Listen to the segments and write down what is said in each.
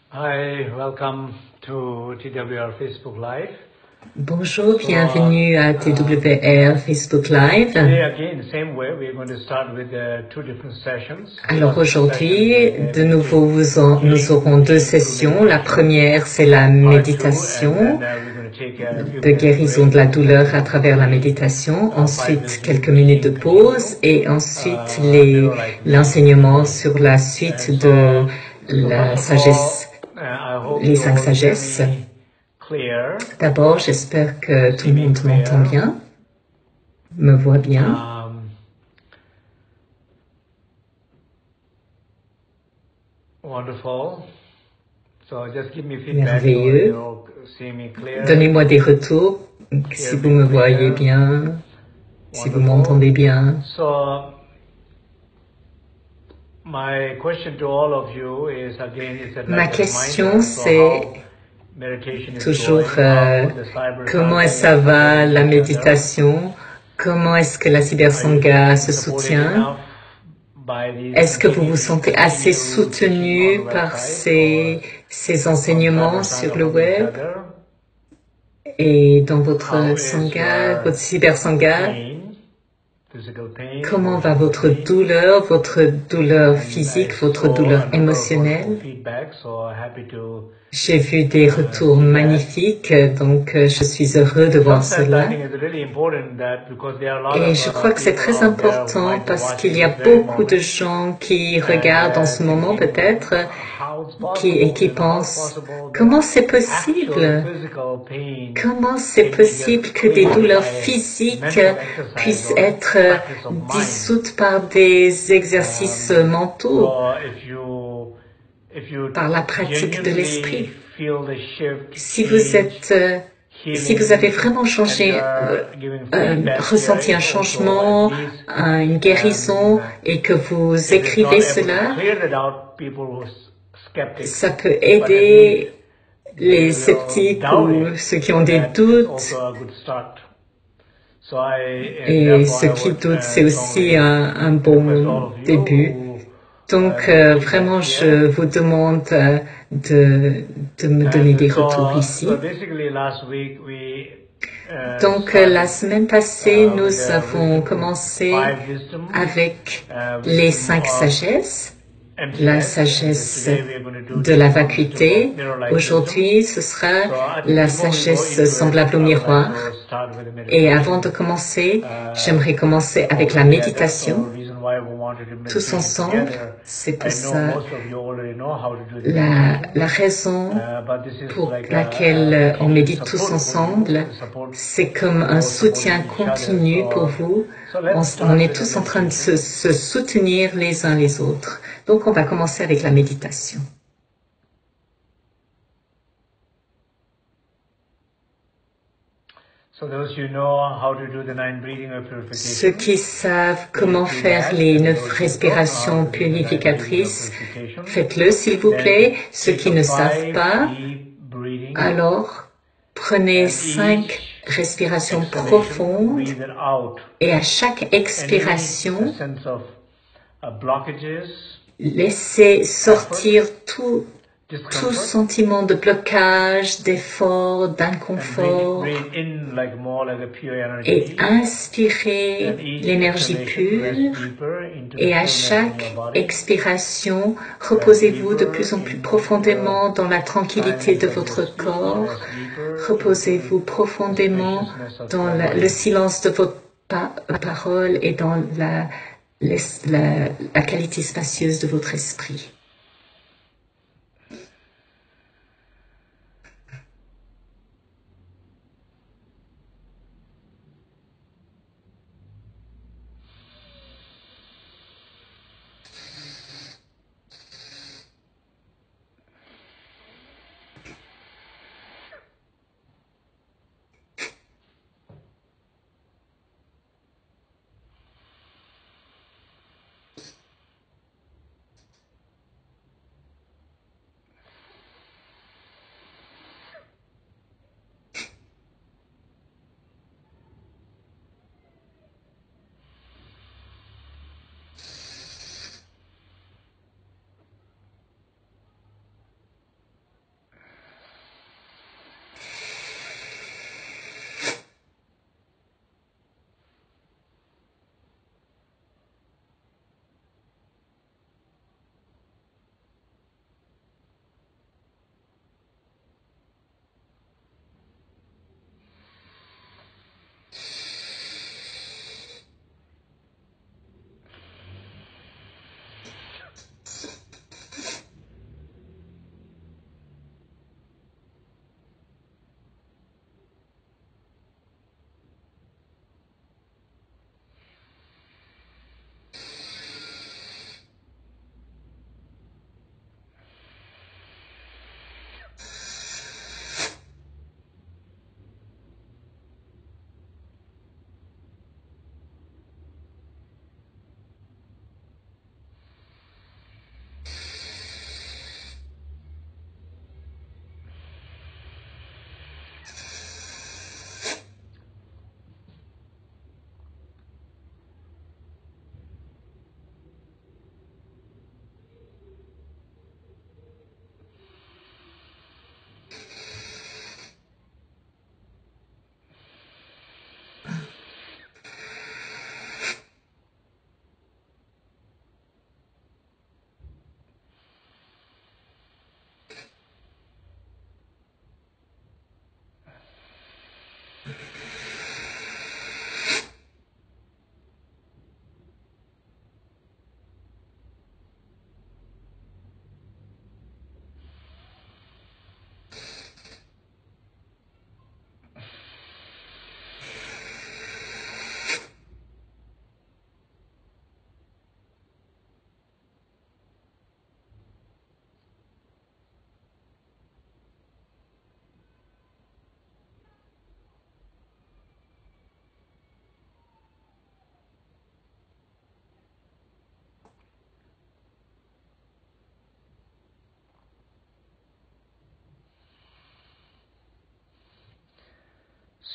Hi, welcome to TWR Facebook Live. Bonjour, bienvenue à TWR Facebook Live. Alors aujourd'hui, de nouveau, nous aurons deux sessions. La première, c'est la méditation de guérison de la douleur à travers la méditation. Ensuite, quelques minutes de pause et ensuite l'enseignement sur la suite de la sagesse, les 5 sagesses. D'abord, j'espère que tout le monde m'entend bien, me voit bien. Merveilleux. Donnez-moi des retours si vous me voyez bien, si vous m'entendez bien. Ma question, c'est toujours comment ça va la méditation, comment est-ce que la cybersangha se soutient, est-ce que vous vous sentez assez soutenu par ces enseignements sur le web et dans votre sangha, votre cybersangha, comment va votre douleur physique, votre douleur émotionnelle? J'ai vu des retours magnifiques, donc je suis heureux de voir cela. Et je crois que c'est très important parce qu'il y a beaucoup de gens qui regardent en ce moment peut-être et qui pensent comment c'est possible? Comment c'est possible que des douleurs physiques puissent être dissoutes par des exercices mentaux? Par la pratique de l'esprit. Si vous avez vraiment changé, ressenti un changement, une guérison, et que vous écrivez cela, ça peut aider les sceptiques ou ceux qui ont des doutes. Et ceux qui doutent, c'est aussi un bon début. Donc, vraiment, je vous demande de me donner des retours ici. Donc, la semaine passée, nous avons commencé avec les 5 sagesses. La sagesse de la vacuité. Aujourd'hui, ce sera la sagesse semblable au miroir. Et avant de commencer, j'aimerais commencer avec la méditation. Tous ensemble, c'est pour ça la raison pour laquelle on médite tous ensemble, c'est comme un soutien continu pour vous. On est tous en train de se soutenir les uns les autres. Donc, on va commencer avec la méditation. Ceux qui savent comment faire les 9 respirations purificatrices, faites-le s'il vous plaît. Ceux qui ne savent pas, alors prenez 5 respirations profondes et à chaque expiration, laissez sortir tout sentiment de blocage, d'effort, d'inconfort et inspirez l'énergie pure et à chaque expiration, reposez-vous de plus en plus profondément dans la tranquillité de votre corps, reposez-vous profondément dans le silence de votre parole et dans la qualité spacieuse de votre esprit.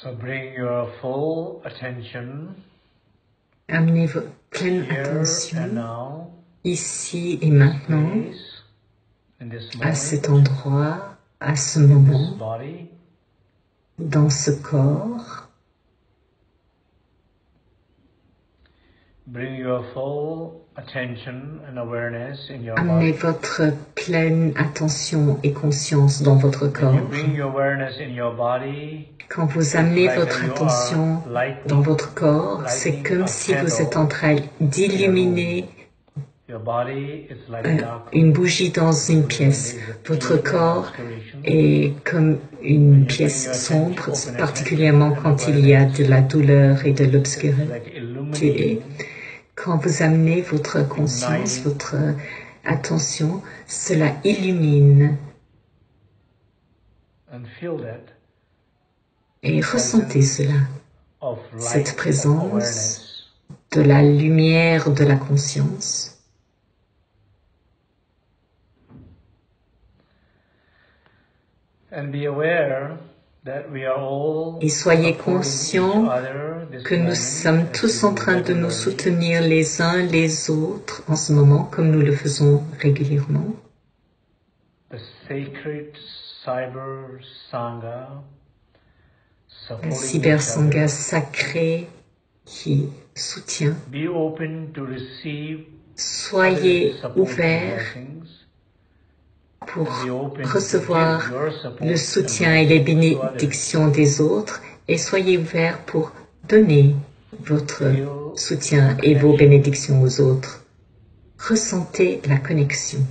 So bring your full attention Amenez votre pleine here and attention now, ici et maintenant, place, in this à moment, cet endroit, à ce in this moment, body. dans ce corps. Bring your full attention and awareness in your Amenez body. votre pleine attention et conscience dans votre When corps. you bring your awareness in your body, Quand vous amenez like votre you are attention lighting- dans votre corps, c'est lighting comme a si vous candle êtes en train d'illuminer your body is like a dark une bougie dans une pièce. Votre corps est comme une pièce sombre, particulièrement quand il y a de la douleur et de l'obscurité. like illuminating Quand vous amenez votre conscience, votre attention, cela illumine and feel that et ressentez cela, of cette light, of présence awareness. de la lumière de la conscience. And be aware that we are all Et soyez supporting conscients each other this que nous moment sommes as tous we en do train de nous regularly. soutenir les uns les autres en ce moment, comme nous le faisons régulièrement. The sacred cyber sangha La supporting cyber each sangha other. sacrée qui soutient. Be open to receive Soyez others' support and ouverts blessings. pour And be open to recevoir give your support le and soutien et les blessings to others. bénédictions des autres et soyez ouverts pour donner votre soutien et vos bénédictions aux autres. Ressentez la connexion.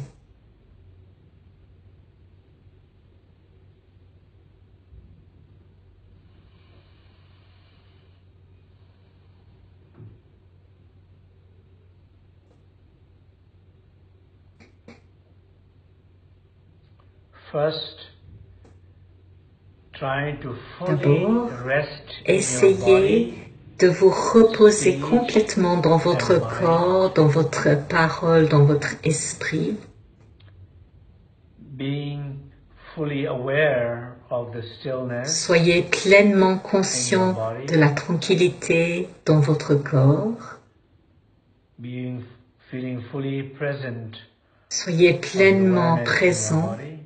First, trying to D'abord, fully rest in your Essayez body, de vous reposer complètement dans votre corps, dans votre parole, dans votre esprit, being fully aware of the stillness soyez pleinement conscient de la tranquillité dans votre corps, feeling fully present soyez pleinement awareness in your présent body.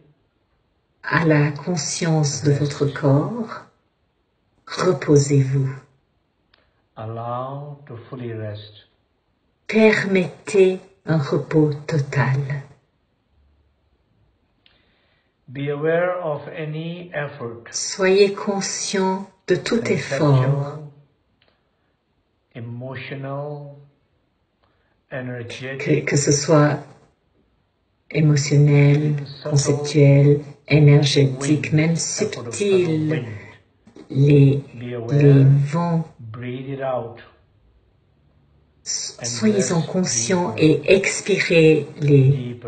à la conscience de votre corps, reposez-vous, Allow to fully rest. permettez un repos total. Be aware of any effort, Soyez conscient de tout effort, conceptual, emotional, energetic, que ce soit émotionnel, conceptuel, énergétique, même subtil, les vents. breathe it out. Soyez-en conscients et expirez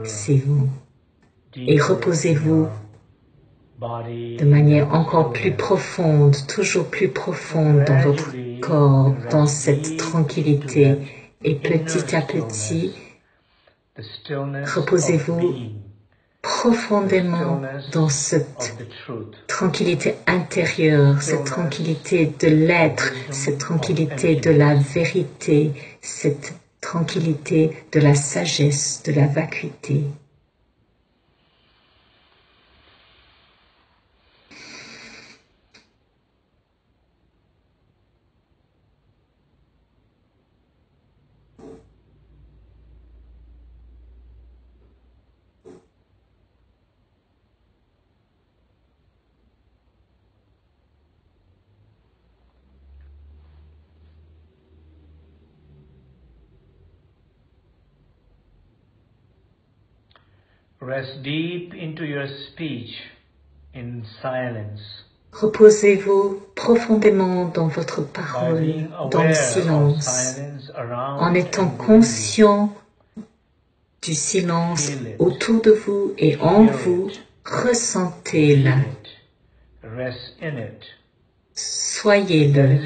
ces vents. Et reposez-vous de manière encore plus profonde, toujours plus profonde dans votre corps, dans cette tranquillité. Et petit à petit, reposez-vous profondément dans cette tranquillité intérieure, cette tranquillité de l'être, cette tranquillité de la vérité, cette tranquillité de la sagesse, de la vacuité. Rest deep into your speech in silence. Reposez-vous profondément dans votre parole, dans le silence, en étant conscient du silence autour de vous et en vous. Ressentez-la. Soyez-le.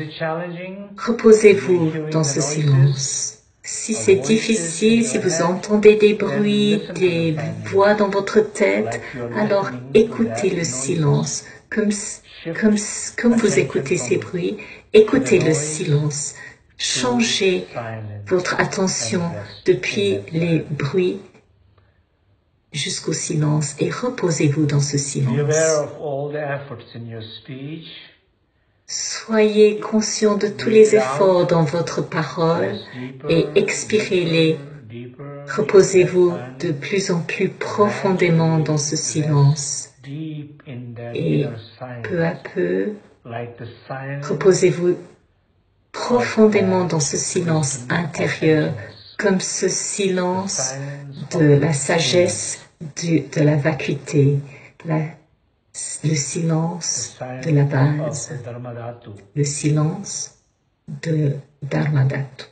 Reposez-vous dans ce silence. Si c'est difficile, si vous entendez des bruits, des voix dans votre tête, alors écoutez le silence Comme vous écoutez ces bruits, écoutez le silence. Changez votre attention depuis les bruits jusqu'au silence et reposez-vous dans ce silence. Soyez conscient de tous les efforts dans votre parole et expirez-les. Reposez-vous de plus en plus profondément dans ce silence. Et peu à peu, reposez-vous profondément dans ce silence intérieur, comme ce silence de la sagesse, de la vacuité, le silence de la base, le silence de Dharmadhatu.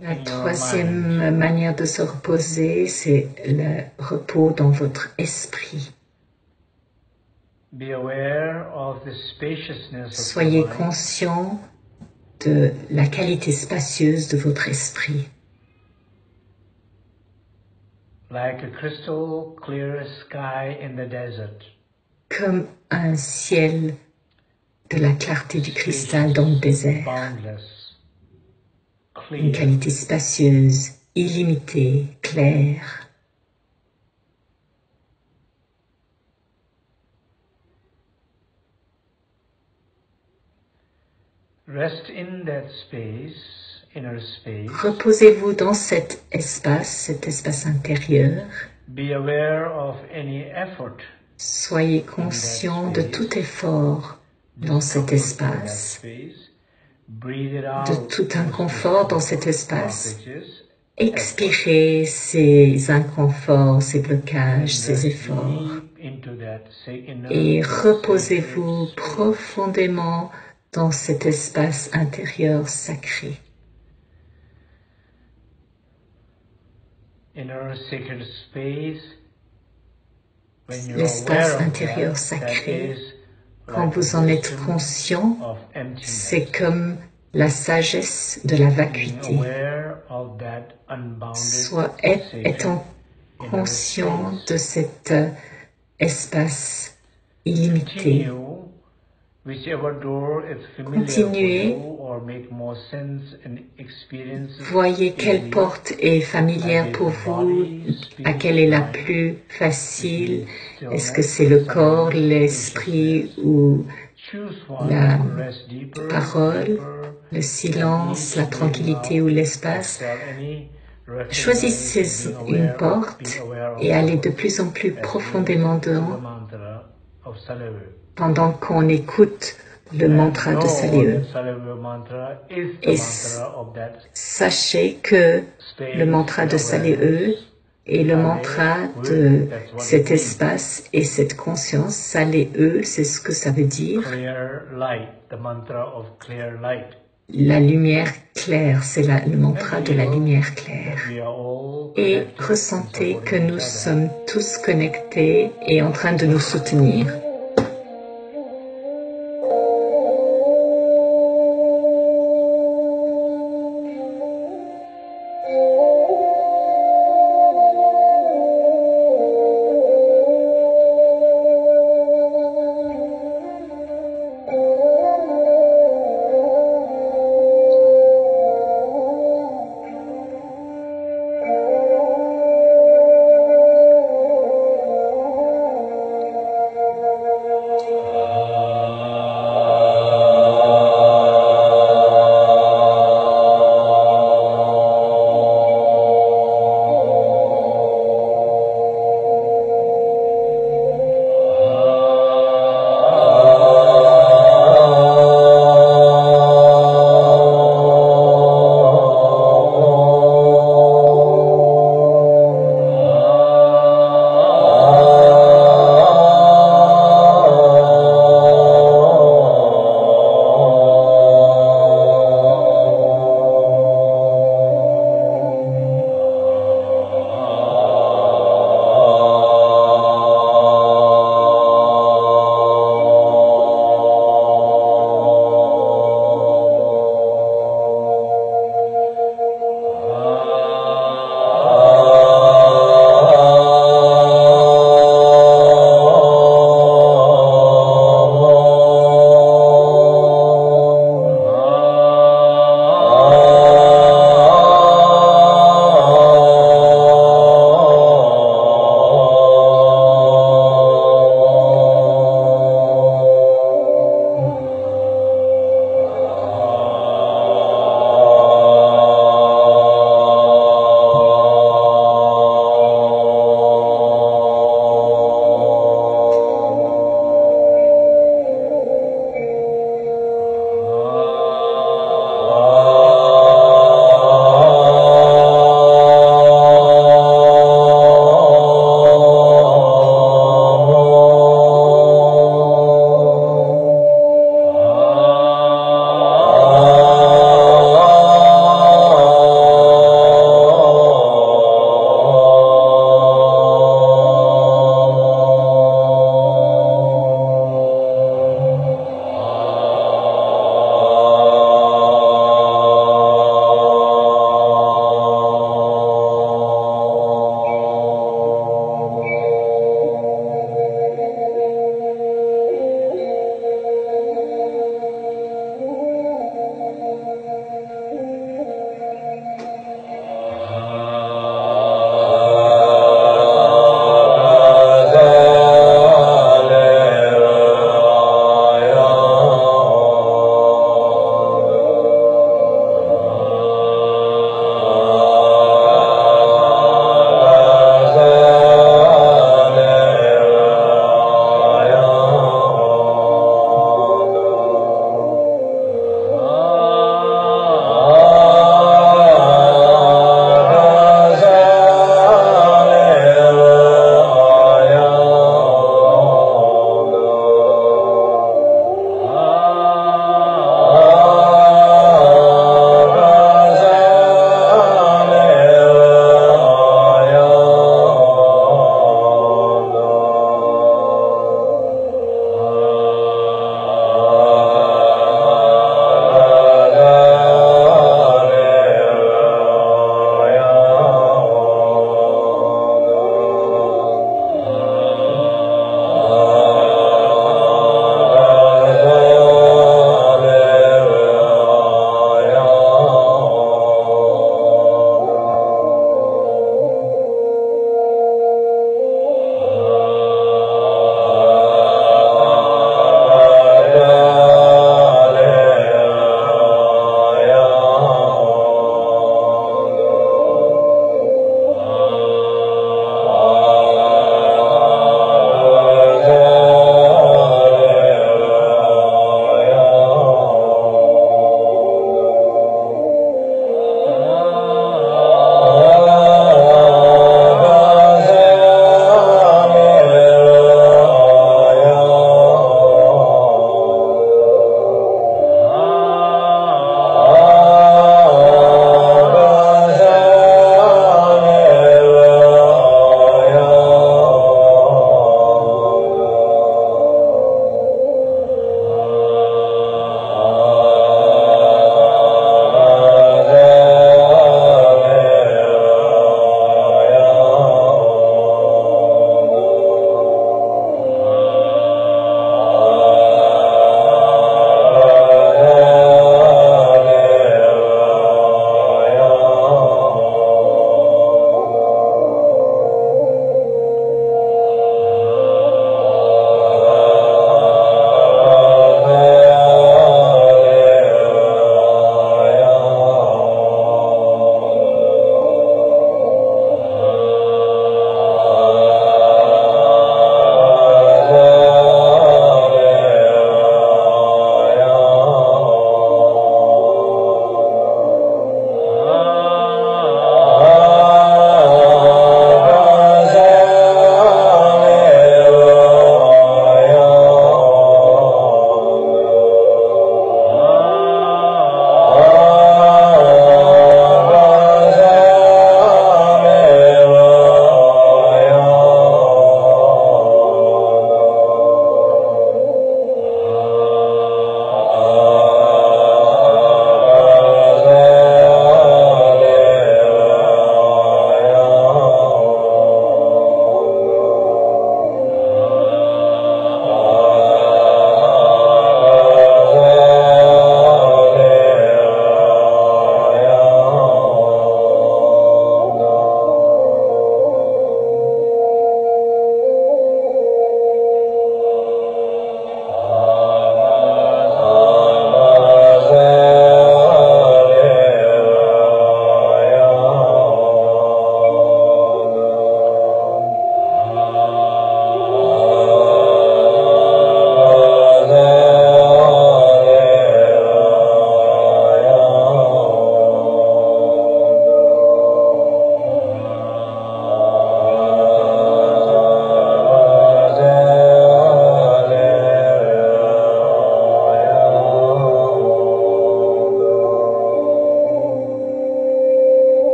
La troisième manière de se reposer, c'est le repos dans votre esprit. Soyez conscient de la qualité spacieuse de votre esprit. Comme un ciel de la clarté du cristal dans le désert. Une qualité spacieuse, illimitée, claire. Reposez-vous dans cet espace intérieur. Soyez conscient de tout effort dans cet espace, de tout inconfort dans cet espace. Expirez ces inconforts, ces blocages, ces efforts. Et reposez-vous profondément dans cet espace intérieur sacré. L'espace intérieur sacré, quand vous en êtes conscient, c'est comme la sagesse de la vacuité. Soit étant conscient de cet espace illimité. Continuez. Voyez quelle porte est familière pour vous, à quelle est la plus facile. Est-ce que c'est le corps, l'esprit ou la parole, le silence, la tranquillité ou l'espace? Choisissez une porte et allez de plus en plus profondément dedans pendant qu'on écoute le mantra de Salye. Et sachez que le mantra de Salye est le mantra de cet espace et cette conscience. Salye, c'est ce que ça veut dire. La lumière claire, c'est le mantra de la lumière claire. Et ressentez que nous sommes tous connectés et en train de nous soutenir.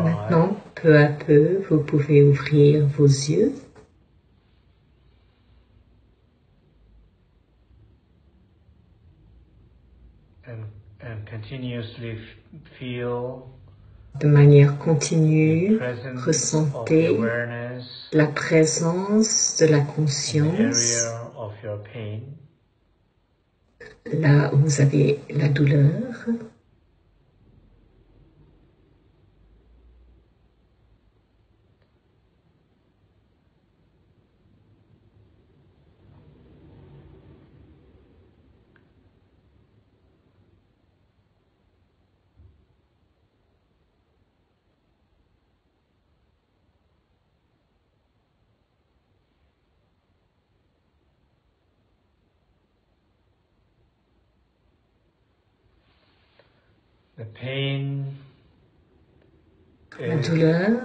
Maintenant, peu à peu, vous pouvez ouvrir vos yeux. De manière continue, ressentez la présence de la conscience là où vous avez la douleur. La douleur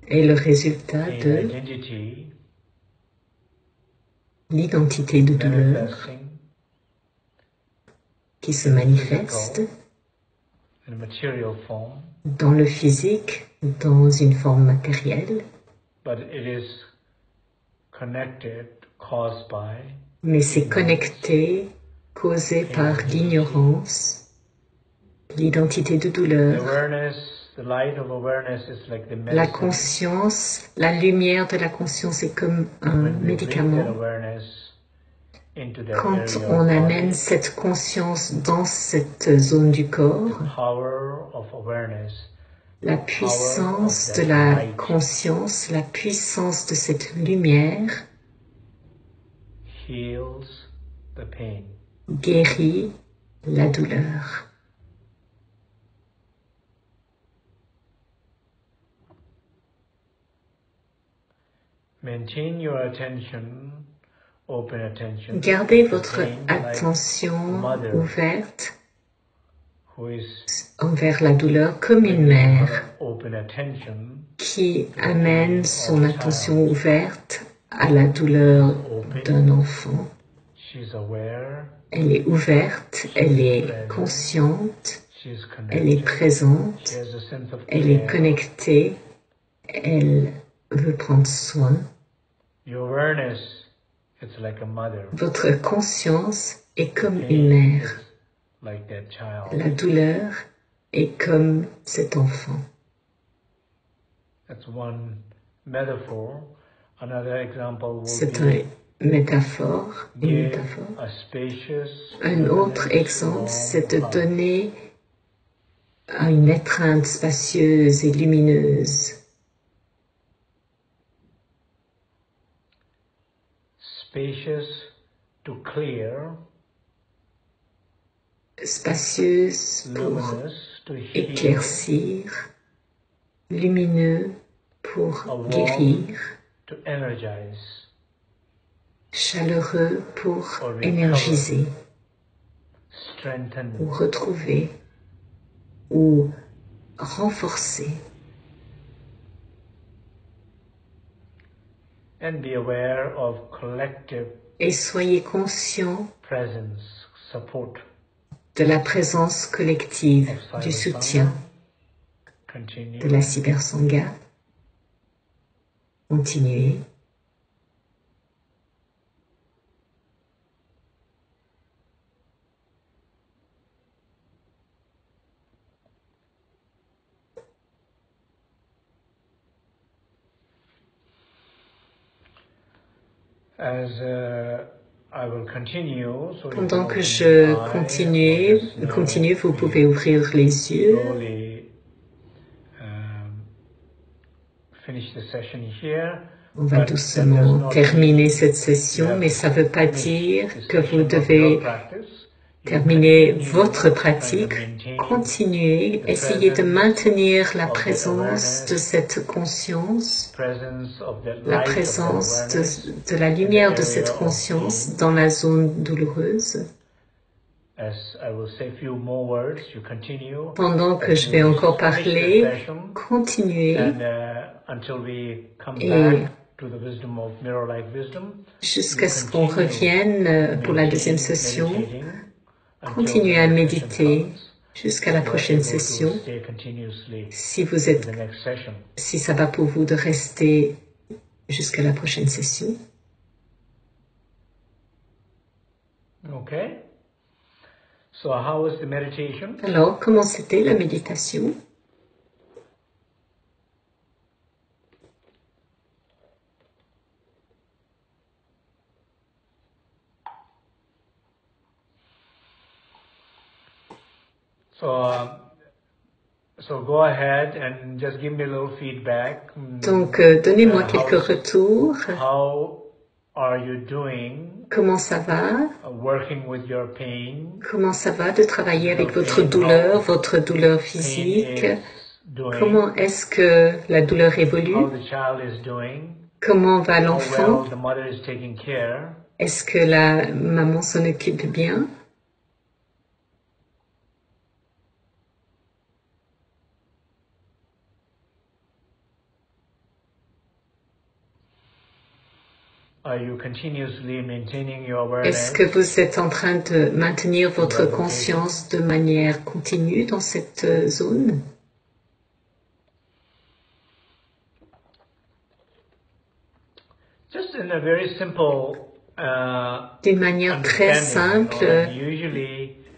est le résultat de l'identité de douleur qui se manifeste dans le physique, dans une forme matérielle, mais c'est connecté, causé par l'ignorance, l'identité de douleur. La conscience, la lumière de la conscience est comme un médicament. Quand on amène cette conscience dans cette zone du corps, la puissance de la conscience, la puissance de cette lumière guérit la douleur. Gardez votre attention ouverte envers la douleur comme une mère qui amène son attention ouverte à la douleur d'un enfant. Elle est ouverte, elle est consciente, elle est présente, elle est connectée, elle veut prendre soin. Votre conscience est comme une mère. La douleur est comme cet enfant. C'est une métaphore. Un autre exemple, c'est de donner une étreinte spacieuse et lumineuse. Spacieuse pour éclaircir, lumineux pour guérir, chaleureux pour énergiser, ou retrouver, ou renforcer. Et soyez conscient de la présence collective, du soutien de la Cybersangha. Continuez. Pendant que je continue, vous pouvez ouvrir les yeux. On va doucement terminer cette session, mais ça ne veut pas dire que vous devez terminer votre pratique. Continuez, essayez de maintenir la présence de cette conscience, la présence de la lumière de cette conscience dans la zone douloureuse. Pendant que je vais encore parler, continuez et jusqu'à ce qu'on revienne pour la deuxième session. Continuez à méditer jusqu'à la prochaine session. Si ça va pour vous de rester jusqu'à la prochaine session. Okay. So how was the meditation? Alors, comment c'était la méditation? So go ahead and just give me a little feedback. Donc, donnez-moi quelques retours. How are you doing? Comment ça va? Working with your pain? Comment ça va de travailler avec votre douleur physique? Comment est-ce que la douleur évolue? How the child is doing? Comment va l'enfant? How well the mother is taking care? Est-ce que la maman s'en occupe bien? Est-ce que vous êtes en train de maintenir votre conscience de manière continue dans cette zone? D'une manière très simple,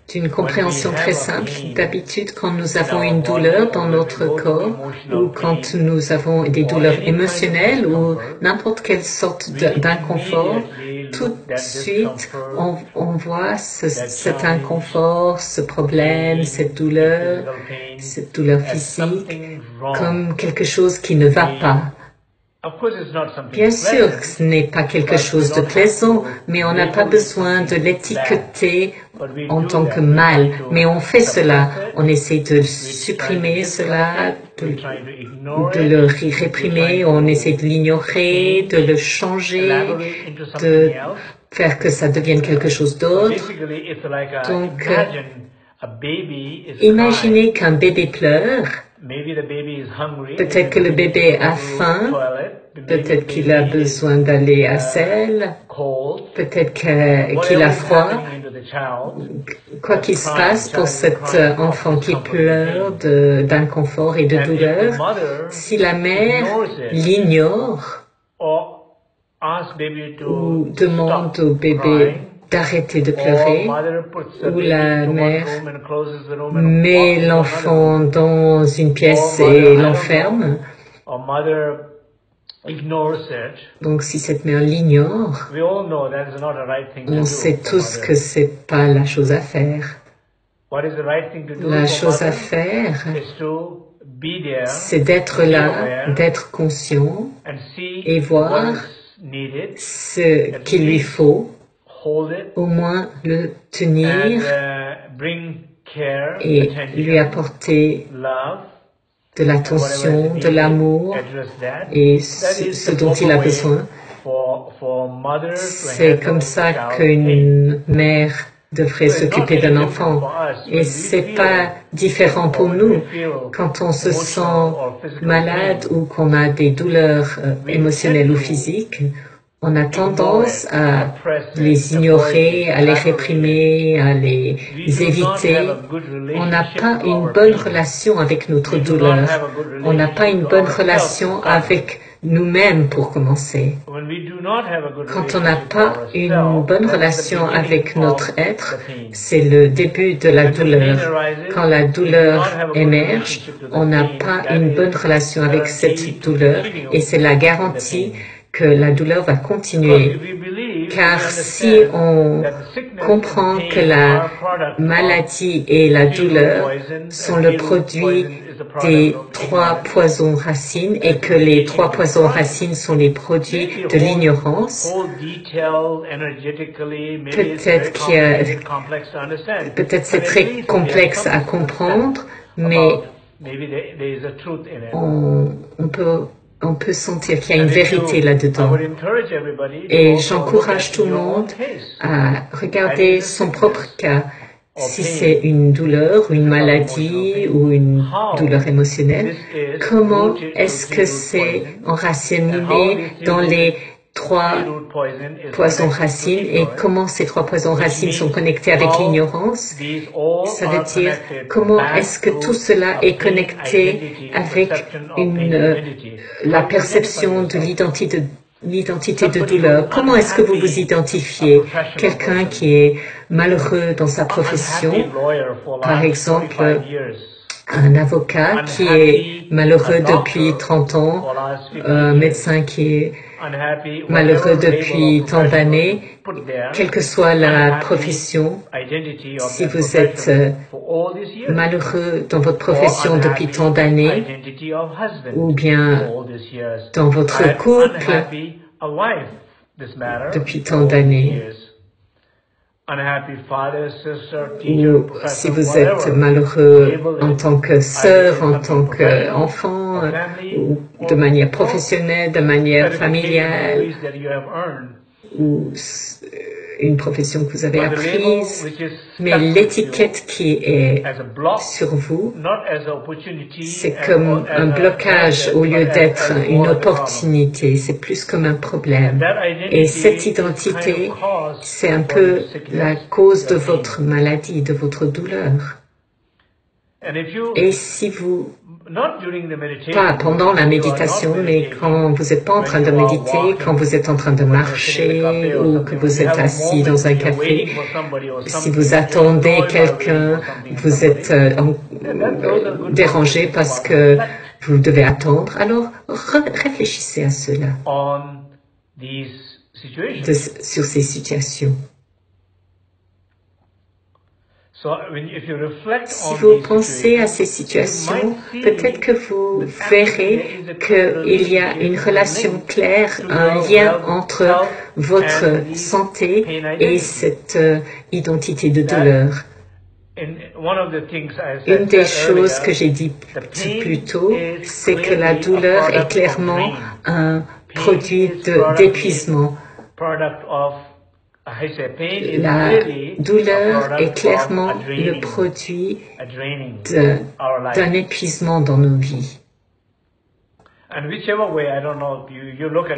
d'une compréhension très simple, d'habitude quand nous avons une douleur dans notre corps ou quand nous avons des douleurs émotionnelles ou n'importe quelle sorte d'inconfort, tout de suite on voit cet inconfort, ce problème, cette douleur physique comme quelque chose qui ne va pas. Bien sûr que ce n'est pas quelque chose de plaisant, mais on n'a pas besoin de l'étiqueter en tant que mal. Mais on fait cela, on essaie de supprimer cela, de le réprimer, on essaie de l'ignorer, de le changer, de faire que ça devienne quelque chose d'autre. Donc, imaginez qu'un bébé pleure. Peut-être que le bébé a faim, peut-être qu'il a besoin d'aller à selle, peut-être qu'il a froid. Quoi qu'il se passe pour cet enfant qui pleure d'inconfort et de douleur, si la mère l'ignore ou demande au bébé d'arrêter de pleurer, ou la mère met l'enfant dans une pièce et l'enferme. Donc si cette mère l'ignore, on sait tous que c'est pas la chose à faire. La chose à faire, c'est d'être là, d'être conscient et voir ce qu'il lui faut, au moins le tenir et lui apporter de l'attention, de l'amour et ce dont il a besoin. C'est comme ça qu'une mère devrait s'occuper d'un enfant. Et c'est pas différent pour nous. Quand on se sent malade ou qu'on a des douleurs émotionnelles ou physiques, on a tendance à les ignorer, à les réprimer, à les éviter. On n'a pas une bonne relation avec notre douleur. On n'a pas une bonne relation avec nous-mêmes pour commencer. Quand on n'a pas une bonne relation avec notre être, c'est le début de la douleur. Quand la douleur émerge, on n'a pas une bonne relation avec cette douleur et c'est la garantie que la douleur va continuer. Car si on comprend que la maladie et la douleur sont le produit des 3 poisons racines et que les 3 poisons racines sont les produits de l'ignorance, peut-être c'est très complexe à comprendre, mais on peut sentir qu'il y a une vérité là-dedans. Et j'encourage tout le monde à regarder son propre cas si c'est une douleur, une maladie ou une douleur émotionnelle, comment est-ce que c'est enraciné dans les 3 poisons racines et comment ces 3 poisons racines sont connectés avec l'ignorance. Ça veut dire comment est-ce que tout cela est connecté avec la perception de l'identité de douleur. Comment est-ce que vous vous identifiez? Quelqu'un qui est malheureux dans sa profession, par exemple, un avocat qui est malheureux depuis 30 ans, un médecin qui est malheureux depuis tant d'années, quelle que soit la profession, si vous êtes malheureux dans votre profession depuis tant d'années, ou bien dans votre couple depuis tant d'années, ou si vous êtes malheureux en tant que sœur, en tant qu'enfant, ou de manière professionnelle, de manière familiale, ou une profession que vous avez apprise, mais l'étiquette qui est sur vous, c'est comme un blocage au lieu d'être une opportunité, c'est plus comme un problème. Et cette identité, c'est un peu la cause de votre maladie, de votre douleur. Et si vous, pas pendant la méditation, mais quand vous n'êtes pas en train de méditer, quand vous êtes en train de marcher ou que vous êtes assis dans un café, si vous attendez quelqu'un, vous êtes dérangé parce que vous devez attendre, alors réfléchissez à cela, sur ces situations. Si vous pensez à ces situations, peut-être que vous verrez qu'il y a une relation claire, un lien entre votre santé et cette identité de douleur. Une des choses que j'ai dit plus tôt, c'est que la douleur est clairement un produit d'épuisement. La douleur est clairement le produit d'un épuisement dans nos vies.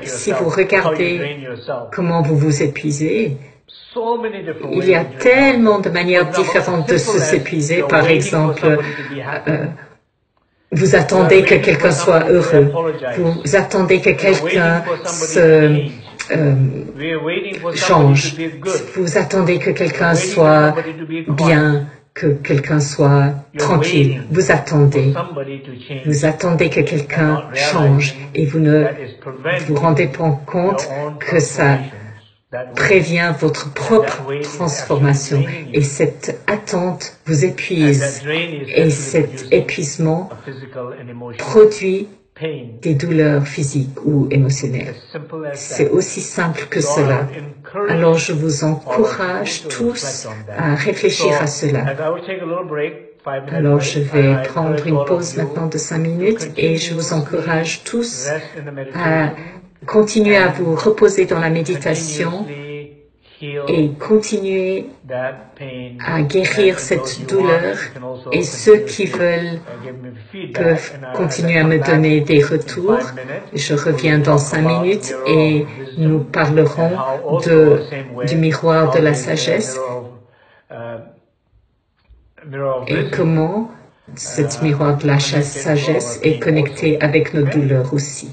Si vous regardez comment vous vous épuisez, il y a tellement de manières différentes de s'épuiser. Par exemple, vous attendez que quelqu'un soit heureux. Vous attendez que quelqu'un change. Vous attendez que quelqu'un soit bien, que quelqu'un soit tranquille. Vous attendez que quelqu'un change et vous ne vous rendez pas compte que ça prévient votre propre transformation et cette attente vous épuise et cet épuisement produit des douleurs physiques ou émotionnelles. C'est aussi simple que cela. Alors je vous encourage tous à réfléchir à cela. Alors je vais prendre une pause maintenant de 5 minutes et je vous encourage tous à continuer à vous reposer dans la méditation et continuer à guérir cette douleur. Et ceux qui veulent peuvent continuer à me donner des retours. Je reviens dans 5 minutes et nous parlerons du miroir de la sagesse et comment cette miroir de la sagesse est connecté avec nos douleurs aussi.